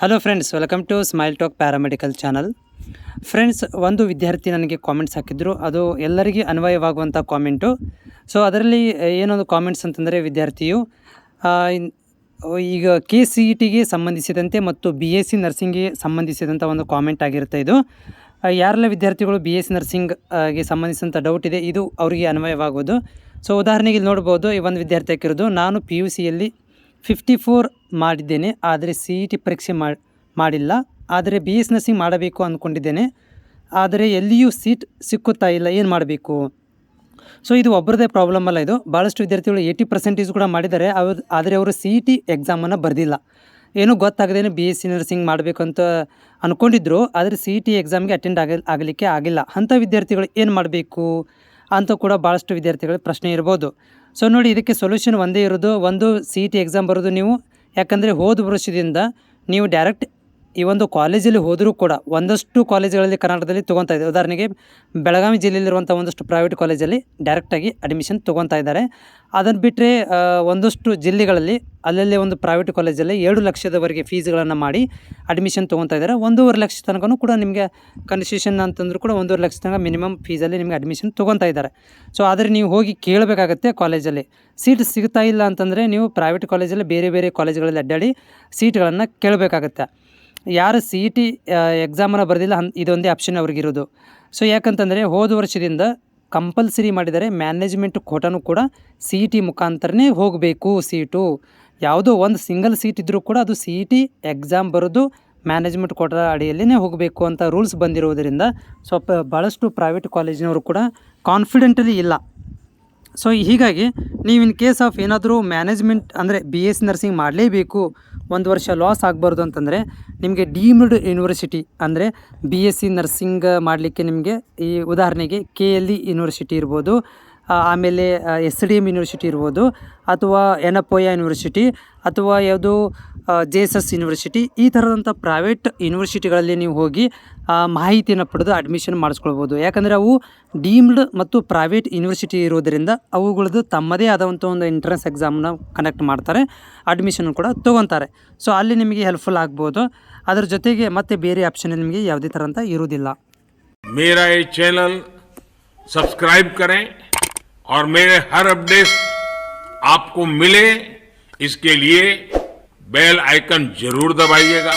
Hello friends, welcome to smile talk paramedical channel. Friends, ಒಂದು ವಿದ್ಯಾರ್ಥಿ ನನಗೆ ಕಾಮೆಂಟ್ಸ್ ಹಾಕಿದ್ರು. ಅದು ಎಲ್ಲರಿಗೂ ಅನ್ವಯವಾಗುವಂಥ ಕಾಮೆಂಟು. ಸೊ ಅದರಲ್ಲಿ ಏನೊಂದು ಕಾಮೆಂಟ್ಸ್ ಅಂತಂದರೆ, ವಿದ್ಯಾರ್ಥಿಯು ಈಗ KCETಗೆ ಸಂಬಂಧಿಸಿದಂತೆ ಮತ್ತು BSc ನರ್ಸಿಂಗ್ಗೆ ಸಂಬಂಧಿಸಿದಂಥ ಒಂದು ಕಾಮೆಂಟ್ ಆಗಿರುತ್ತೆ ಇದು. ಯಾರೆಲ್ಲ ವಿದ್ಯಾರ್ಥಿಗಳು BSc ನರ್ಸಿಂಗ್ಗೆ ಸಂಬಂಧಿಸಿದಂಥ ಡೌಟ್ ಇದೆ, ಇದು ಅವರಿಗೆ ಅನ್ವಯವಾಗೋದು. ಸೊ ಉದಾಹರಣೆಗೆ ಇಲ್ಲಿ ನೋಡ್ಬೋದು, ಈ ಒಂದು ವಿದ್ಯಾರ್ಥಿ ಹಾಕಿರೋದು, ನಾನು PUCಯಲ್ಲಿ 54 ಮಾಡಿದ್ದೇನೆ, ಆದರೆ CET ಪರೀಕ್ಷೆ ಮಾಡಿಲ್ಲ. ಆದರೆ BS ನರ್ಸಿಂಗ್ ಮಾಡಬೇಕು ಅಂದ್ಕೊಂಡಿದ್ದೇನೆ, ಆದರೆ ಎಲ್ಲಿಯೂ ಸೀಟ್ ಸಿಕ್ಕುತ್ತಾ ಇಲ್ಲ, ಏನು ಮಾಡಬೇಕು? ಸೊ ಇದು ಒಬ್ಬರದೇ ಪ್ರಾಬ್ಲಮ್ ಅಲ್ಲ, ಇದು ಭಾಳಷ್ಟು ವಿದ್ಯಾರ್ಥಿಗಳು 80% ಕೂಡ ಮಾಡಿದ್ದಾರೆ. ಆದರೆ ಅವರು CET ಎಕ್ಸಾಮನ್ನು ಬರೆದಿಲ್ಲ. ಏನೂ ಗೊತ್ತಾಗದೇನೆ BSc ನರ್ಸಿಂಗ್ ಮಾಡಬೇಕಂತ ಅಂದ್ಕೊಂಡಿದ್ರು, ಆದರೆ CET ಎಕ್ಸಾಮ್ಗೆ ಅಟೆಂಡ್ ಆಗಲಿಕ್ಕೆ ಆಗಿಲ್ಲ. ಅಂಥ ವಿದ್ಯಾರ್ಥಿಗಳು ಏನು ಮಾಡಬೇಕು ಅಂತ ಕೂಡ ಭಾಳಷ್ಟು ವಿದ್ಯಾರ್ಥಿಗಳ ಪ್ರಶ್ನೆ ಇರ್ಬೋದು. ಸೊ ನೋಡಿ, ಇದಕ್ಕೆ ಸೊಲ್ಯೂಷನ್ ಒಂದೇ ಇರೋದು. ಒಂದು, CET ಎಕ್ಸಾಮ್ ಬರೋದು ನೀವು. ಯಾಕಂದರೆ ಹೋದ ವರ್ಷದಿಂದ ನೀವು ಡೈರೆಕ್ಟ್ ಈ ಒಂದು ಕಾಲೇಜಲ್ಲಿ ಹೋದರೂ ಕೂಡ ಒಂದಷ್ಟು ಕಾಲೇಜುಗಳಲ್ಲಿ ಕರ್ನಾಟಕದಲ್ಲಿ ತೊಗೊತಾ ಇದೆ. ಉದಾಹರಣೆಗೆ ಬೆಳಗಾವಿ ಜಿಲ್ಲೆಯಲ್ಲಿರುವಂಥ ಒಂದಷ್ಟು ಪ್ರೈವೇಟ್ ಕಾಲೇಜಲ್ಲಿ ಡೈರೆಕ್ಟಾಗಿ ಅಡ್ಮಿಷನ್ ತೊಗೊತಾ ಇದ್ದಾರೆ. ಅದನ್ನು ಬಿಟ್ಟರೆ ಒಂದಷ್ಟು ಜಿಲ್ಲೆಗಳಲ್ಲಿ ಅಲ್ಲಲ್ಲೇ ಒಂದು ಪ್ರೈವೇಟ್ ಕಾಲೇಜಲ್ಲಿ 2 ಲಕ್ಷದವರೆಗೆ ಫೀಸ್ಗಳನ್ನು ಮಾಡಿ ಅಡ್ಮಿಷನ್ ತೊಗೊತಾ ಇದ್ದಾರೆ. 1.5 ಲಕ್ಷ ತನಕನೂ ಕೂಡ ನಿಮಗೆ ಕನ್ಸೆಷನ್ ಅಂತಂದರೂ ಕೂಡ 1.5 ಲಕ್ಷ ತನಕ ಮಿನಿಮಮ್ ಫೀಸಲ್ಲಿ ನಿಮಗೆ ಅಡ್ಮಿಷನ್ ತೊಗೊತಾ ಇದ್ದಾರೆ. ಸೊ ಆದರೆ ನೀವು ಹೋಗಿ ಕೇಳಬೇಕಾಗತ್ತೆ ಕಾಲೇಜಲ್ಲಿ. ಸೀಟ್ ಸಿಗ್ತಾ ಇಲ್ಲ ಅಂತಂದರೆ ನೀವು ಪ್ರೈವೇಟ್ ಕಾಲೇಜಲ್ಲಿ ಬೇರೆ ಬೇರೆ ಕಾಲೇಜುಗಳಲ್ಲಿ ಅಡ್ಡಾಡಿ ಸೀಟ್ಗಳನ್ನು ಕೇಳಬೇಕಾಗತ್ತೆ. ಯಾರು CET ಎಕ್ಸಾಮನ್ನು ಬರೆದಿಲ್ಲ ಇದೊಂದೇ ಆಪ್ಷನ್ ಅವ್ರಿಗಿರೋದು. ಸೊ ಯಾಕಂತಂದರೆ ಹೋದ ವರ್ಷದಿಂದ ಕಂಪಲ್ಸರಿ ಮಾಡಿದ್ದಾರೆ, ಮ್ಯಾನೇಜ್ಮೆಂಟ್ ಕೋಟಾನು ಕೂಡ CET ಮುಖಾಂತರನೇ ಹೋಗಬೇಕು. ಸೀಟು ಯಾವುದೋ ಒಂದು ಸಿಂಗಲ್ ಸೀಟ್ ಇದ್ದರೂ ಕೂಡ ಅದು CET ಎಕ್ಸಾಮ್ ಬರೋದು ಮ್ಯಾನೇಜ್ಮೆಂಟ್ ಕೋಟಾ ಅಡಿಯಲ್ಲೇ ಹೋಗಬೇಕು ಅಂತ ರೂಲ್ಸ್ ಬಂದಿರುವುದರಿಂದ ಸ್ವಲ್ಪ ಭಾಳಷ್ಟು ಪ್ರೈವೇಟ್ ಕಾಲೇಜಿನವರು ಕೂಡ ಕಾನ್ಫಿಡೆಂಟಲಿ ಇಲ್ಲ. ಸೊ ಹೀಗಾಗಿ ನೀವು ಇನ್ ಕೇಸ್ ಆಫ್ ಏನಾದರೂ ಮ್ಯಾನೇಜ್ಮೆಂಟ್ ಅಂದರೆ BSc ನರ್ಸಿಂಗ್ ಮಾಡಲೇಬೇಕು, 1 ವರ್ಷ ಲಾಸ್ ಆಗಬಾರ್ದು ಅಂತಂದರೆ ನಿಮಗೆ ಡೀಮ್ಡ್ ಯೂನಿವರ್ಸಿಟಿ ಅಂದರೆ BSc ನರ್ಸಿಂಗ್ ಮಾಡಲಿಕ್ಕೆ ನಿಮಗೆ ಈ ಉದಾಹರಣೆಗೆ KLE ಯೂನಿವರ್ಸಿಟಿ ಇರ್ಬೋದು, ಆಮೇಲೆ SDM ಯೂನಿವರ್ಸಿಟಿ ಇರ್ಬೋದು, ಅಥವಾ NAPOYA ಯೂನಿವರ್ಸಿಟಿ, ಅಥವಾ ಯಾವುದು JSS ಯೂನಿವರ್ಸಿಟಿ, ಈ ಥರದಂಥ ಪ್ರೈವೇಟ್ ಯೂನಿವರ್ಸಿಟಿಗಳಲ್ಲಿ ನೀವು ಹೋಗಿ ಮಾಹಿತಿಯನ್ನು ಪಡೆದು ಅಡ್ಮಿಷನ್ ಮಾಡಿಸ್ಕೊಳ್ಬೋದು. ಯಾಕಂದರೆ ಅವು ಡೀಮ್ಡ್ ಮತ್ತು ಪ್ರೈವೇಟ್ ಯೂನಿವರ್ಸಿಟಿ ಇರೋದರಿಂದ ಅವುಗಳದ್ದು ತಮ್ಮದೇ ಆದಂಥ ಒಂದು ಎಂಟ್ರೆನ್ಸ್ ಎಕ್ಸಾಮ್ನ ಕಂಡಕ್ಟ್ ಮಾಡ್ತಾರೆ, ಅಡ್ಮಿಷನ್ ಕೂಡ ತೊಗೊತಾರೆ. ಸೊ ಅಲ್ಲಿ ನಿಮಗೆ ಹೆಲ್ಪ್ಫುಲ್ ಆಗ್ಬೋದು. ಅದರ ಜೊತೆಗೆ ಮತ್ತೆ ಬೇರೆ ಆಪ್ಷನ್ ನಿಮಗೆ ಯಾವುದೇ ಥರ ಅಂತ ಇರೋದಿಲ್ಲ. मेरा ये चैनल सब्सक्राइब करें और मेरे हर अपडेट आपको मिले, इसके लिए बेल आइकन जरूर दबाइएगा.